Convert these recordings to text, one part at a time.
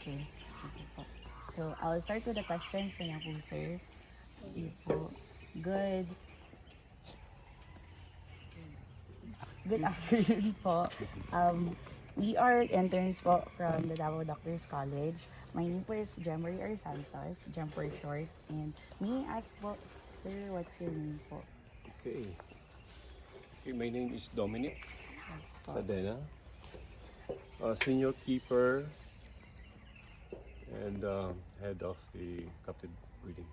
Okay, sige po. So, I'll start with the questions na po, sir. Sige po. Good. Good afternoon po. We are interns po from the Davao Doctors College. My name po is Jemery R. Santos, Jem for short. And may I ask po, sir, what's your name po? Okay. Okay, my name is Dominic Yes po. Cadena, senior keeper and head of the captive breeding.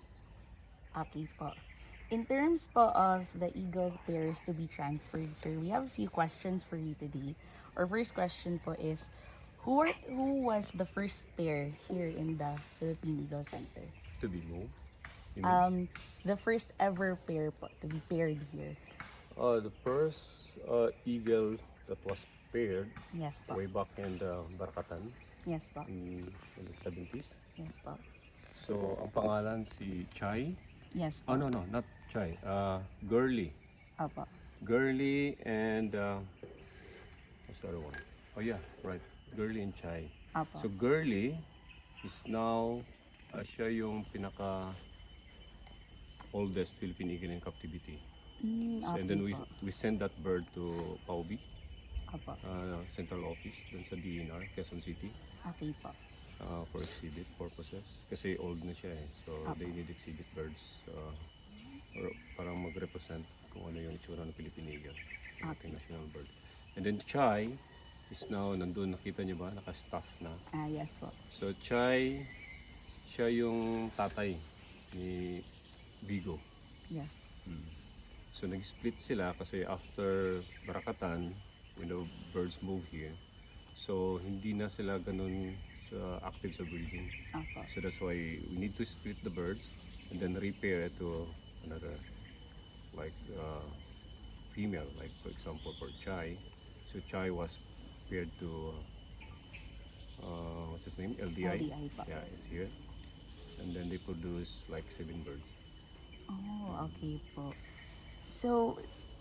Okay po. In terms po of the Eagle pairs to be transferred, sir, we have a few questions for you today. Our first question po is, who was the first pair here in the Philippine Eagle Center? To be moved. You mean? The first ever pair po to be paired here. The first eagle that was paired Yes po. way back in the Barakatan Yes po. in the 70s. Yes po. So, ang pangalan si Chai. Yes Oh, po. no, not Chai. Girly. Opo. Girly and what's the other one? Oh yeah, right. Girly and Chai. Opo. So Girly is now siya yung pinaka oldest Philippine eagle in captivity. So, and Okay then po. we send that bird to Paubi, Opo. central office dun sa DNR, Quezon City, Okay po. for exhibit purposes. Kasi old na siya eh. So they need exhibit birds or parang mag-represent kung ano yung itsura ng Philippine eagle, yung ating national bird. And then Chai is now nandun, nakita niyo ba? Naka-staff na. Yes po. So Chai, siya yung tatay ni Vigo. Yeah. So nag-split sila kasi after Barakatan, when the birds move here, so hindi na sila ganun sa active sa breeding. Opo. So that's why we need to split the birds and then repair it to another like female, like for example for Chai. So Chai was paired to what's his name? LDI. LDI pa. Yeah, it's here. And then they produce like 7 birds. Oh, okay po. So,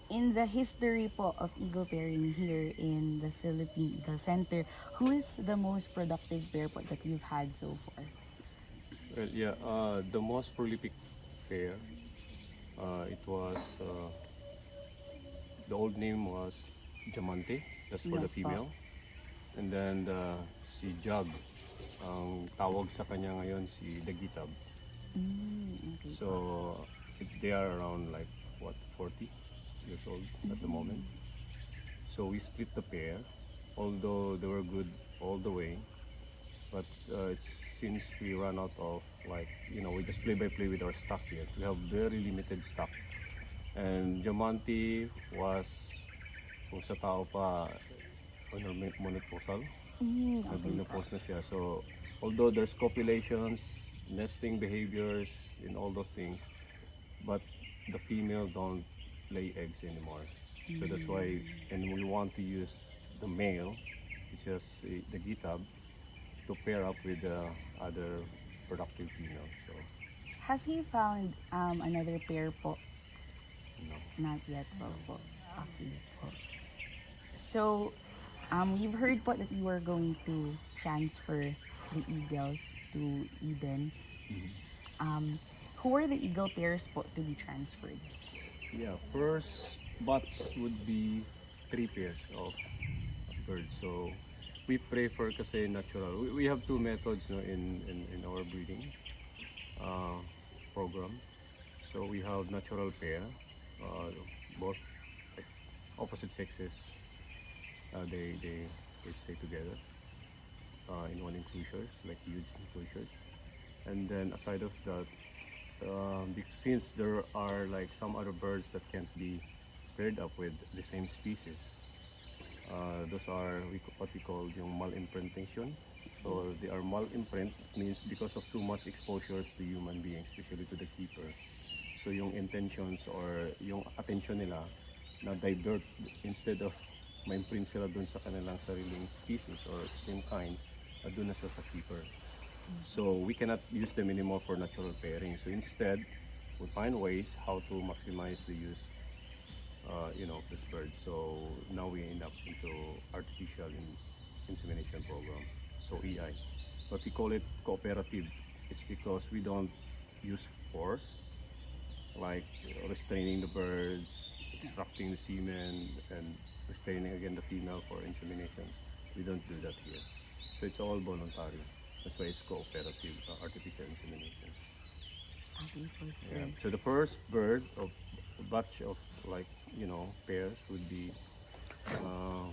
in the history po of eagle pairing here in the Philippine Eagle Center, who is the most productive pair po that you've had so far? Well, yeah, the most prolific pair, it was, the old name was Diamante, that's for the Yes po. female. And then si Jug, ang tawag sa kanya ngayon si Dagitab. Okay. So they are around like what, 40 years old at the moment. So we split the pair, although they were good all the way. But since we ran out of, like, we just play by play with our stock here. We have very limited stock. And Diamante was, kung sa tao pa, monoposal. Okay. Nag-menopause na siya. So, although there's copulations, nesting behaviors, and all those things, but the female don't lay eggs anymore. So that's why, and we want to use the male, which is the Gitab, to pair up with the other productive female. So, Has he found another pair po? no. Not yet po. Okay po. So, we've heard po that you are going to transfer the eagles to Eden. Who are the eagle pairs po to be transferred? Yeah, first batch would be 3 pairs of birds. So we prefer kasi natural. We have 2 methods in our breeding program. So we have natural pair, both like opposite sexes. They stay together in one enclosures, like huge enclosures. And then aside of that, since there are like some other birds that can't be paired up with the same species, those are what we call yung mal-imprintation. So they are mal-imprint, means because of too much exposures to human beings, especially to the keeper. So yung intentions or yung attention nila na divert, instead of ma-imprint sila dun sa kanilang sariling species or same kind, dun na sila sa keeper. So we cannot use them anymore for natural pairing. So instead, we find ways how to maximize the use, of this bird. So now we end up into artificial insemination program. So EI. but we call it cooperative. It's because we don't use force, like restraining the birds, extracting the semen, and restraining again the female for inseminations. We don't do that here. So it's all voluntary. That's why it's cooperative artificial insemination. Okay, for Yeah. sure. So the first bird of a batch of like pairs would be uh,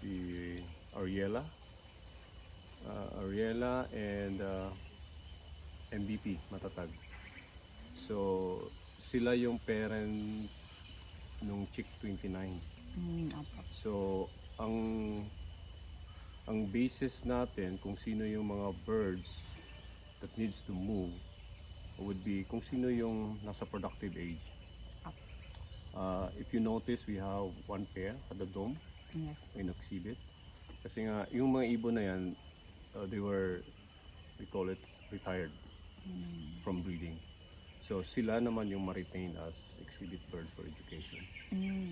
the Ariella, Ariella and MVP matatag. So sila yung parents nung chick 29. Opo. So ang ang basis natin kung sino yung mga birds that needs to move would be kung sino yung nasa productive age. If you notice, we have one pair at the dome Yes. in exhibit. Kasi nga, yung mga ibon na yan, we call it retired from breeding. So sila naman yung ma-retain as exhibit birds for education.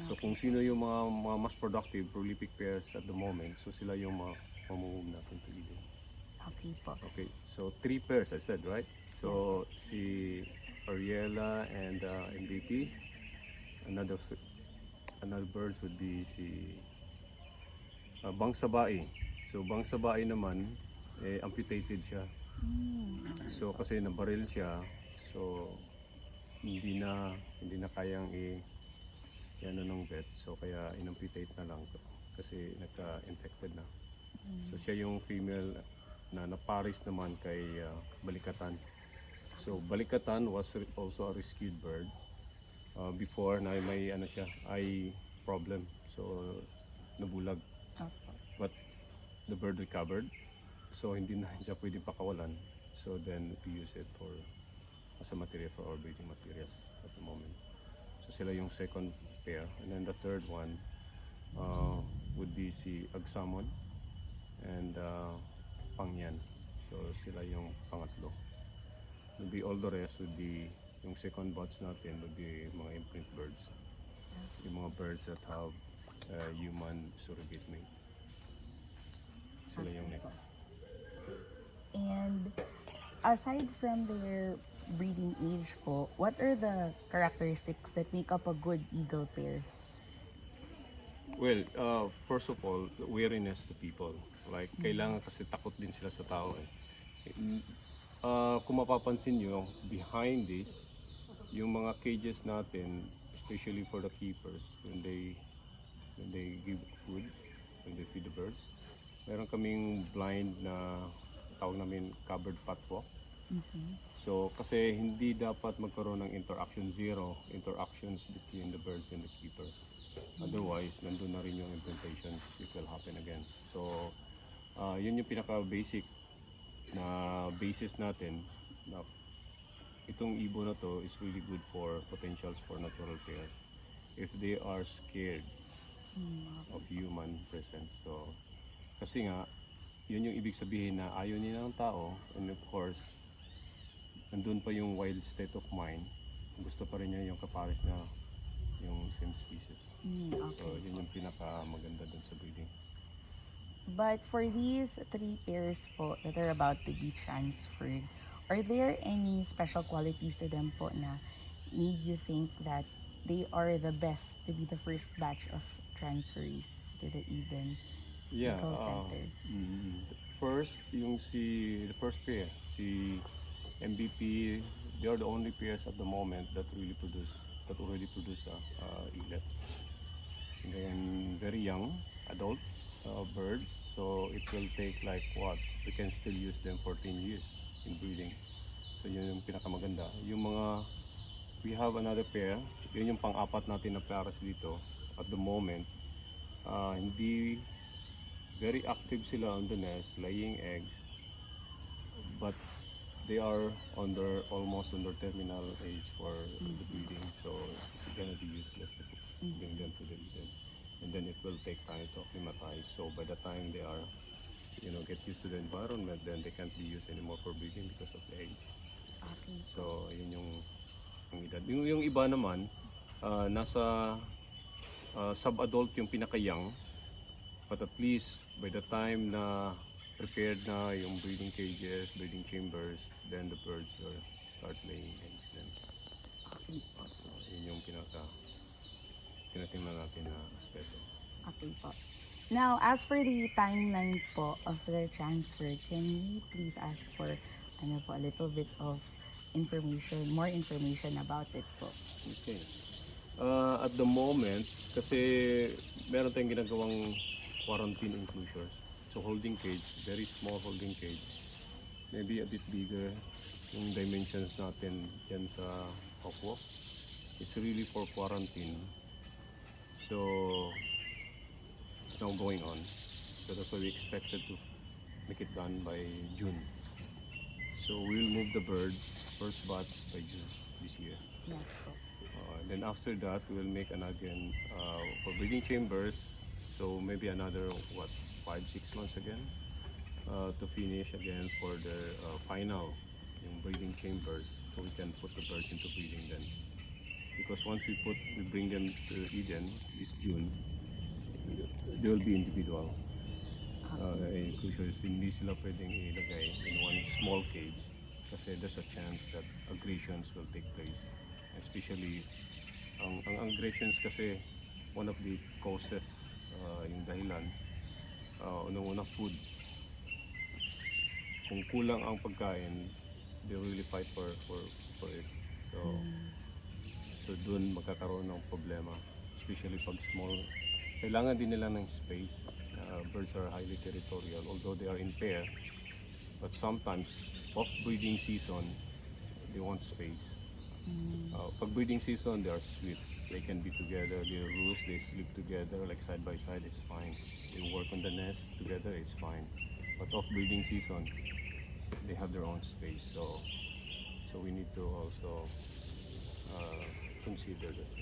So kung sino yung mga mas productive, prolific pairs at the moment, so sila yung mamumove natin to breeding. Okay po. Okay, so 3 pairs I said, right? So si Ariella and MVP. Another birds would be si Bangsabai. So Bangsabai naman amputated siya. So kasi nabaril siya. So hindi na kayang ng vet. So kaya inamputate na lang kasi nagka-infected na. So siya yung female na naparis naman kay Balikatan. So Balikatan was also a rescued bird. Before na may eye problem, so nabulag, Opo. but the bird recovered, so hindi na siya pwedeng pakawalan, so then we use it as a material for our breeding materials at the moment. So sila yung second pair, and then the third one would be si Agsamon and Pangyan. So sila yung pangatlo. Would be all the rest would be yung second batch natin would be mga imprint birds. Yung mga birds that have human surrogate mate. Sila yung next. And aside from their breeding age po, what are the characteristics that make up a good eagle pair? Well, first of all, wariness to people. Like, kailangan kasi takot din sila sa tao. Kung mapapansin nyo, behind this, yung mga cages natin, especially for the keepers, when they give food, when they feed the birds, meron kaming blind na tawag namin covered patwalk. So kasi hindi dapat magkaroon ng zero interactions between the birds and the keeper. Otherwise, nandun na rin yung implantations, it will happen again. So yun yung pinaka-basic na basis natin na itong ibon na to is really good for potentials for natural pairs if they are scared of human presence. So kasi nga yun yung ibig sabihin na ayaw nila ng tao, and of course nandun pa yung wild state of mind, gusto pa rin niya yung kapares na yung same species. So yun yung pinaka maganda dun sa breeding. But for these 3 pairs po that are about to be transferred, are there any special qualities to them po na made you think that they are the best to be the first batch of transferees to the Eden Eagle Center? First, the first pair, si MVP, they are the only pairs at the moment that already produce eaglet. And then very young adult birds, so it will take like we can still use them 14 years in breeding. So yun yung pinakamaganda. Yung we have another pair, yun yung pang-apat natin na pares dito at the moment. Hindi very active sila on the nest, laying eggs, but they are almost on their terminal age for the breeding, so it's gonna be useless to bring them to the Eden. And then it will take time to acclimatize. So by the time they are, get used to the environment, then they can't be used anymore for breeding because of the age. Okay. So yun yung edad. Yung iba naman, nasa sub-adult yung pinaka-young, but at least by the time na prepared na yung breeding cages, breeding chambers, then the birds will start laying eggs then. Okay po. So, yun yung tinatingnan natin na aspeto. Okay po. Now, as for the timeline po of the transfer, can we please ask for a little bit of more information about it po? Okay. At the moment, kasi meron tayong ginagawang quarantine enclosures. So holding cage, very small holding cage. Maybe a bit bigger yung dimensions natin yan sa Hokwo. It's really for quarantine. So it's now going on. So that's why we expected to make it done by June. So we'll move the birds, first batch by June this year. Yes po. Then after that, we will make again for breeding chambers. So maybe another 5-6 months again to finish again for the final yung breeding chambers. So we can put the birds into breeding then. Because once we bring them to Eden this June, they will be individual. Enclosures, hindi sila pwedeng ilagay in one small cage kasi there's a chance that aggressions will take place. Especially ang aggressions kasi one of the causes, yung dahilan, unang-una food. Kung kulang ang pagkain, they really fight for it. So dun magkakaroon ng problema, especially pag small. Kailangan din nila ng space. Birds are highly territorial, although they are in pair. But sometimes, off breeding season, they want space. Pag breeding season, they are sweet. They can be together, they roost, they sleep together, like side by side, it's fine. They work on the nest together, it's fine. But off breeding season, they have their own space. So we need to also consider this.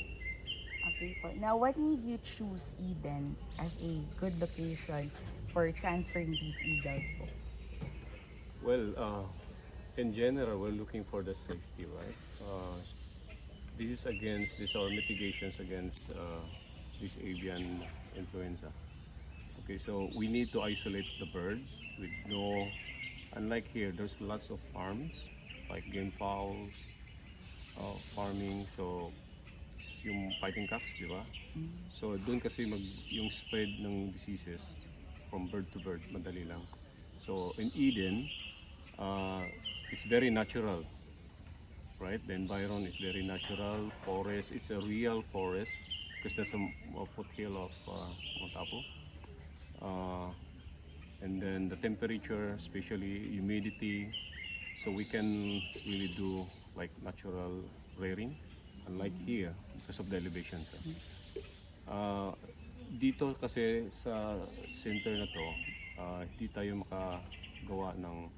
Okay po. Now, what made you choose Eden as a good location for transferring these eagles po? Well, in general, we're looking for the safety, right? These are mitigations against this avian influenza. Okay, so we need to isolate the birds with unlike here, there's lots of farms, like game fowls, farming, so yung fighting cocks, di ba? So doon kasi yung spread ng diseases from bird to bird, madali lang. So in Eden, it's very natural, right? The environment is very natural. Forest, it's a real forest because there's a foothill of Mount Apo. And then the temperature, especially humidity, so we can really do like natural rearing, unlike here because of the elevation. Dito kasi sa center na to, hindi tayo makagawa ng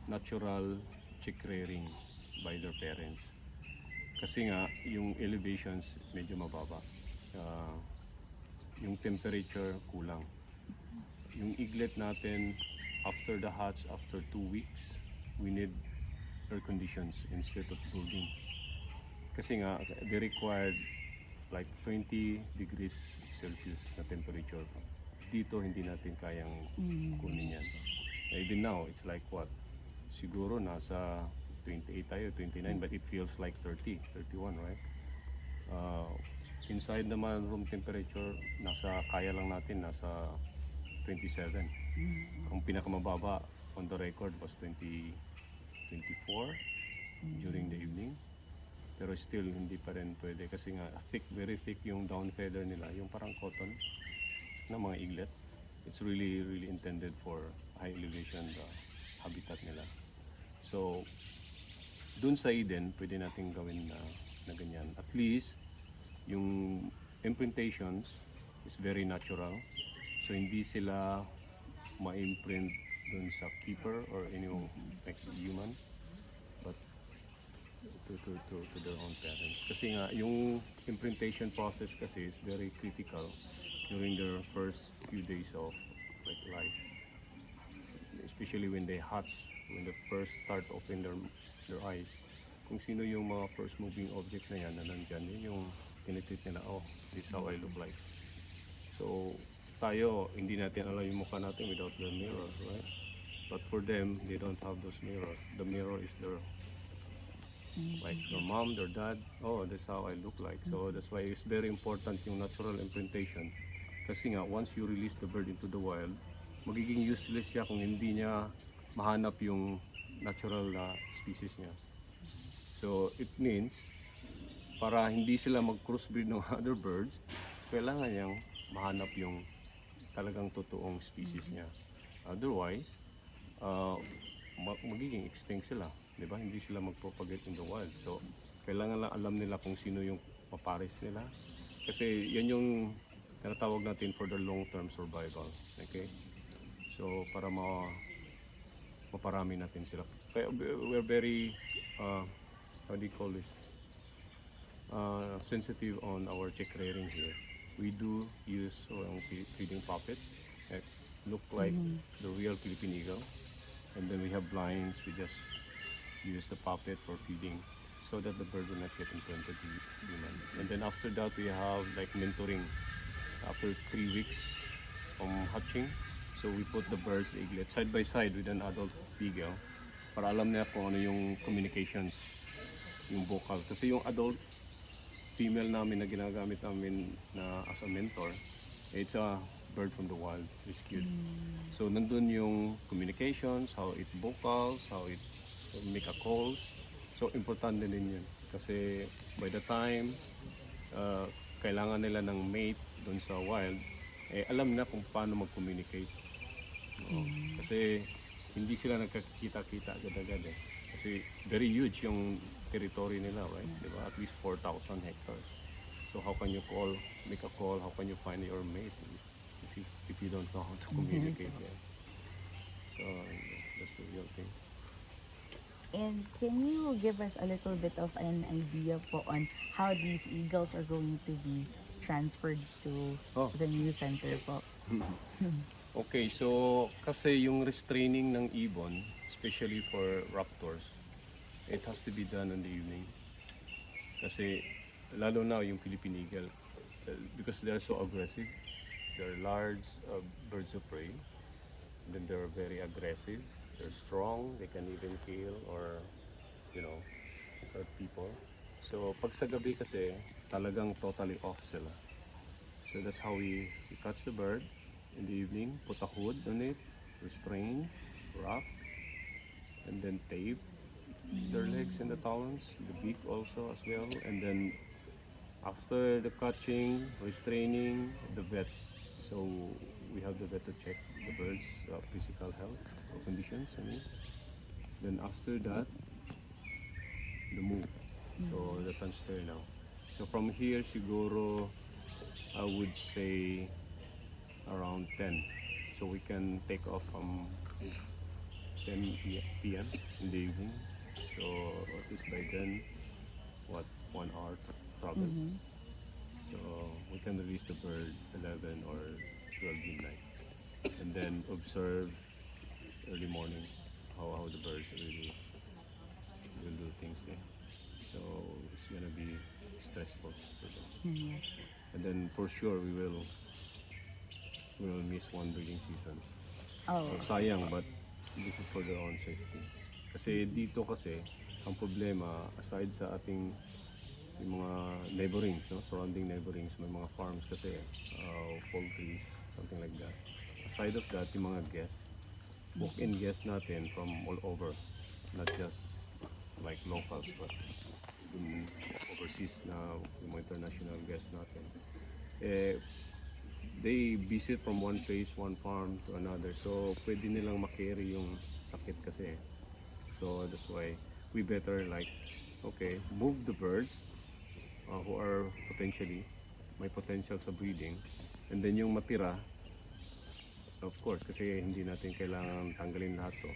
natural chick rearing by their parents. Kasi nga, yung elevations medyo mababa. Yung temperature kulang. Yung eaglet natin, after the hatch, after 2 weeks, we need air conditions instead of brooding. Kasi nga, they required like 20 degrees Celsius na temperature. Dito, hindi natin kayang kunin yan. Even now, it's like what? Siguro nasa 28 tayo, 29, but it feels like 30, 31, right? Inside naman, room temperature, kaya lang natin, nasa 27. Ang pinakamababa on the record was 24 during the evening. Pero still, hindi pa rin pwede kasi nga very thick yung down feather nila, yung parang cotton ng mga eaglet. It's really, really intended for high elevation habitat nila. So, dun sa Eden, pwede natin gawin na ganyan. At least, yung imprintations is very natural. So, hindi sila ma-imprint dun sa keeper or any like human, but to their own parents. Kasi nga, yung imprintation process kasi is very critical during their first few days of like life. Especially when they hatch, when they first start open their eyes. Kung sino yung mga first moving object na yan na nandyan, yun yung tinitreat nila, oh, this is how I look like. So, tayo, hindi natin alam yung mukha natin without the mirror, right? But for them, they don't have those mirrors. The mirror is their, like their mom, their dad. Oh, that's how I look like. So that's why it's very important yung natural imprintation. Kasi nga, once you release the bird into the wild, magiging useless siya kung hindi niya mahanap yung natural na species niya. So it means, para hindi sila mag-crossbreed ng other birds, kailangan niyang mahanap yung talagang totoong species niya. Otherwise, magiging extinct sila, di ba? Hindi sila mag-propagate in the wild. So, kailangan lang alam nila kung sino yung papares nila. Kasi yan yung tinatawag natin for the long-term survival. Okay? So, para maparami natin sila. Kaya we're very, how do you call this? Sensitive on our chick rearing here. We do use feeding puppet. Look like the real Philippine eagle. And then we have blinds. We just use the puppet for feeding so that the bird will not get implanted human. And then after that, we have like mentoring. After 3 weeks from hatching, so we put the birds eaglet side by side with an adult eagle para alam nila kung ano yung communications, yung vocal. Kasi yung adult female namin na ginagamit namin na as a mentor, it's a bird from the wild, rescued. So nandun yung communications, how it vocals, how it make a calls. So importante din yun. Kasi by the time kailangan nila ng mate doon sa wild, alam na kung paano mag-communicate. No? Kasi hindi sila nagkakita-kita agad-agad eh. Kasi very huge yung territory nila, right? Diba? At least 4,000 hectares. So how can you make a call, how can you find your mate if you don't know how to communicate yet? So that's the real thing. And can you give us a little bit of an idea po on how these eagles are going to be transferred to the new center po? Okay, so kasi yung restraining ng ibon, especially for raptors, it has to be done in the evening. Kasi lalo na yung Philippine eagle, because they're so aggressive, they're large birds of prey, and then they're very aggressive, they're strong, they can even kill or, hurt people. So pag sa gabi kasi, talagang totally off sila. So that's how we catch the bird in the evening, put a hood on it, restrain, wrap, and then tape their legs and the talons, the beak also as well, and then after the catching, restraining, the vet. So we have the vet to check the bird's physical health or conditions. Then after that, the move. So the transfer now. So from here, siguro, I would say around 10. So we can take off from 10 p.m. in the evening. So at least by then, 1 hour travel. So we can release the bird 11 or 12 midnight. And then observe early morning how the birds really will do things there. So it's gonna be stressful for them. Yes. And then for sure we will miss one breeding season. Oh, So sayang, but this is for their own safety. Kasi dito kasi ang problema, aside sa ating yung mga neighborings, surrounding neighborings, may mga farms kasi, poultries, something like that. Aside of that, yung mga guests, walk-in guests natin from all over, not just like locals, but overseas na yung mga international guests natin. They visit from one place, one farm to another, so pwede nilang makarry yung sakit kasi. So that's why we better move the birds who are may potential sa breeding, and then yung matira, of course, kasi hindi natin kailangan tanggalin lahat to,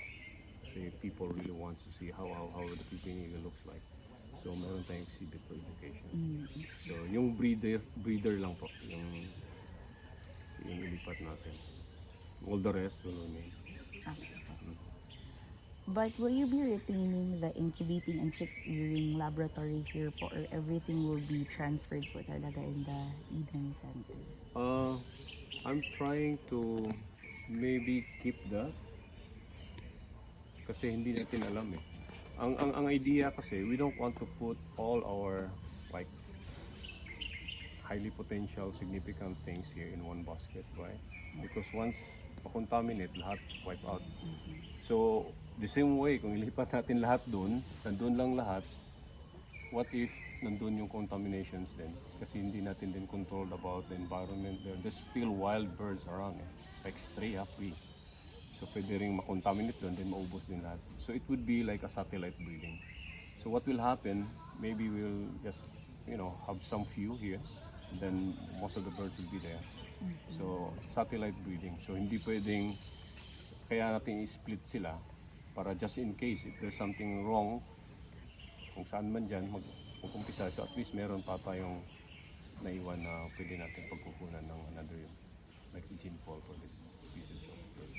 kasi people really want to see how the Philippine eagle looks like. So meron tayong exhibit for education. So yung breeder lang po yung ilipat natin. All the rest will remain. but will you be retaining the incubating and chick rearing laboratory here po, or everything will be transferred po talaga in the Eden Center? I'm trying to maybe keep that Kasi hindi natin alam eh. Ang idea kasi, we don't want to put all our like highly potential significant things here in one basket, right? Because once makontaminate, lahat wipe out. So, the same way, kung ilipat natin lahat dun, nandun lang lahat, what if nandun yung contaminations din? Kasi hindi natin din controlled about the environment there. There's still wild birds around eh. Like stray, free. So pwede rin makontaminate doon, then maubos din lahat. So it would be like a satellite breeding. So what will happen, maybe we'll just, have some few here, then most of the birds will be there. So satellite breeding. So hindi pwedeng, kaya natin i-split sila para just in case if there's something wrong, kung saan man dyan, mag-umpisa. So at least meron pa tayong naiwan na pwede natin pagkukunan ng another, like gene pool for this species of bird.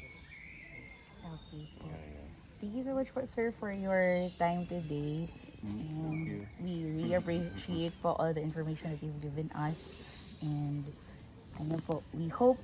Okay po. Yeah. Thank you so much po, sir, for your time today. Thank And you. we really appreciate po all the information that you've given us. And ano po, we hope